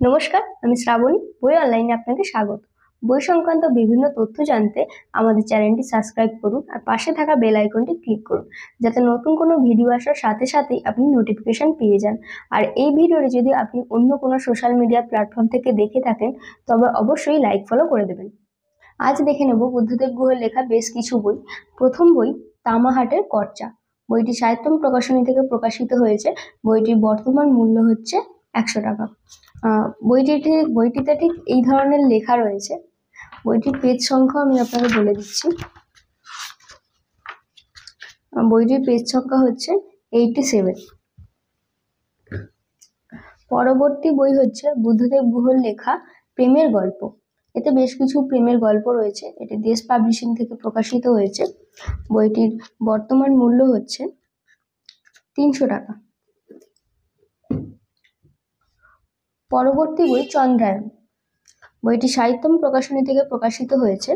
নমস্কার, আমি শ্রাবণী। বই অনলাইনে আপনাকে স্বাগত। বই সংক্রান্ত বিভিন্ন তথ্য জানতে আমাদের চ্যানেলটি সাবস্ক্রাইব করুন আর পাশে থাকা বেল আইকনটি ক্লিক করুন, যাতে নতুন কোনো ভিডিও আসার সাথে সাথেই আপনি নোটিফিকেশন পেয়ে যান। আর এই ভিডিওটি যদি আপনি অন্য কোনো সোশ্যাল মিডিয়া প্ল্যাটফর্ম থেকে দেখে থাকেন, তবে অবশ্যই লাইক ফলো করে দেবেন। আজ দেখে নেব বুদ্ধদেব গুহর লেখা বেশ কিছু বই। প্রথম বই তামাহাটের কর্চা। বইটি সাহিত্যম প্রকাশনী থেকে প্রকাশিত হয়েছে। বইটির বর্তমান মূল্য হচ্ছে 100 টাকা। বইটিতে ঠিক এই ধরনের লেখা রয়েছে। বইটির পেজ সংখ্যা আমি আপনাকে বলে দিচ্ছি। বইটির পেজ সংখ্যা হচ্ছে 87। পরবর্তী বই হচ্ছে বুদ্ধদেব গুহর লেখা প্রেমের গল্প। এতে বেশ কিছু প্রেমের গল্প রয়েছে। এটি দেশ পাবলিশিং থেকে প্রকাশিত হয়েছে। বইটির বর্তমান মূল্য হচ্ছে 300 টাকা। পরবর্তী বই চন্দ্রায়ন। বইটি সাহিত্যম প্রকাশনী থেকে প্রকাশিত হয়েছে।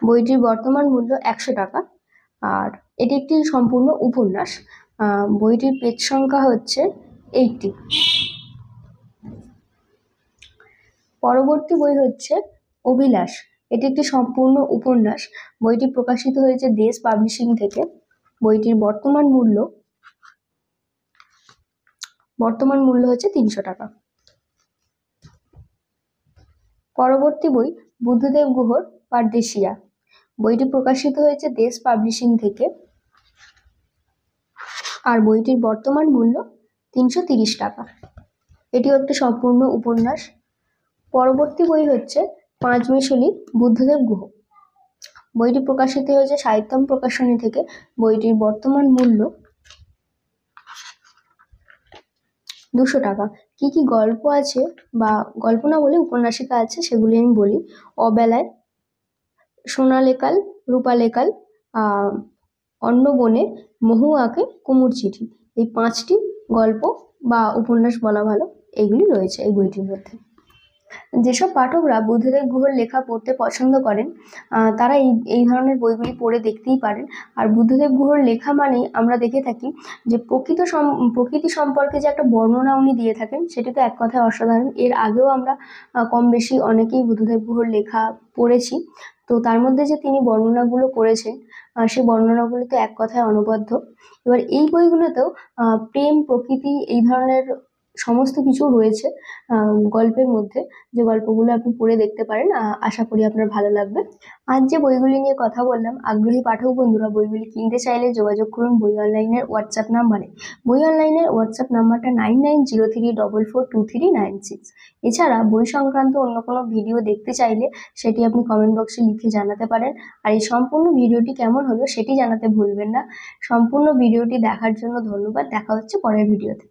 বইটির বর্তমান মূল্য 100 টাকা। আর এটি একটি সম্পূর্ণ উপন্যাস। বইটির পেজ সংখ্যা হচ্ছে 80। পরবর্তী বই হচ্ছে অভিলাষ। এটি একটি সম্পূর্ণ উপন্যাস। বইটি প্রকাশিত হয়েছে দেশ পাবলিশিং থেকে। বইটির বর্তমান মূল্য হচ্ছে 300 টাকা। পরবর্তী বই বুদ্ধদেব গুহর পারদেশিয়া। বইটি প্রকাশিত হয়েছে দেশ পাবলিশিং থেকে। আর বইটির বর্তমান মূল্য 330 টাকা। এটিও একটি সম্পূর্ণ উপন্যাস। পরবর্তী বই হচ্ছে পাঁচমিশালী বুদ্ধদেব গুহ। বইটি প্রকাশিত হয়েছে সাহিত্যম প্রকাশনী থেকে। বইটির বর্তমান মূল্য 200 টাকা। কি কি গল্প আছে, বা গল্প না বলে উপন্যাসিকা আছে, সেগুলি আমি বলি। অবেলায়, সোনালেকাল, রূপালেকাল, অন্য বনে, মহুয়াকে, কুমুর চিঠি, এই 5টি গল্প বা উপন্যাস বলা ভালো, এগুলি রয়েছে এই বইটির মধ্যে। যেসব পাঠকরা বুদ্ধদেব গুহর লেখা পড়তে পছন্দ করেন, তারা এই ধরনের বইগুলি পড়ে দেখতেই পারেন। আর বুদ্ধদেব গুহর লেখা মানেই আমরা দেখে থাকি যে প্রকৃতি সম্পর্কে যে একটা বর্ণনা উনি দিয়ে থাকেন, সেটি তো এক কথায় অসাধারণ। এর আগেও আমরা কম বেশি অনেকেই বুদ্ধদেব গুহর লেখা পড়েছি। তো তার মধ্যে যে তিনি বর্ণনাগুলো করেছেন, সেই বর্ণনাগুলো তো এক কথায় অনবদ্য। এবার এই বইগুলোতেও প্রেম, প্রকৃতি, এই ধরনের সমস্ত কিছু রয়েছে গল্পের মধ্যে, যে গল্পগুলো আপনি পড়ে দেখতে পারেন। আশা করি আপনার ভালো লাগবে। আজ যে বইগুলি নিয়ে কথা বললাম, আগ্রহী পাঠক বন্ধুরা বইগুলি কিনতে চাইলে যোগাযোগ করুন বই অনলাইনের হোয়াটসঅ্যাপ নাম্বারে। বই অনলাইনের হোয়াটসঅ্যাপ নাম্বারটা 9903442396। এছাড়া বই সংক্রান্ত অন্য কোনো ভিডিও দেখতে চাইলে সেটি আপনি কমেন্ট বক্সে লিখে জানাতে পারেন। আর এই সম্পূর্ণ ভিডিওটি কেমন হলো সেটি জানাতে ভুলবেন না। সম্পূর্ণ ভিডিওটি দেখার জন্য ধন্যবাদ। দেখা হচ্ছে পরের ভিডিওতে।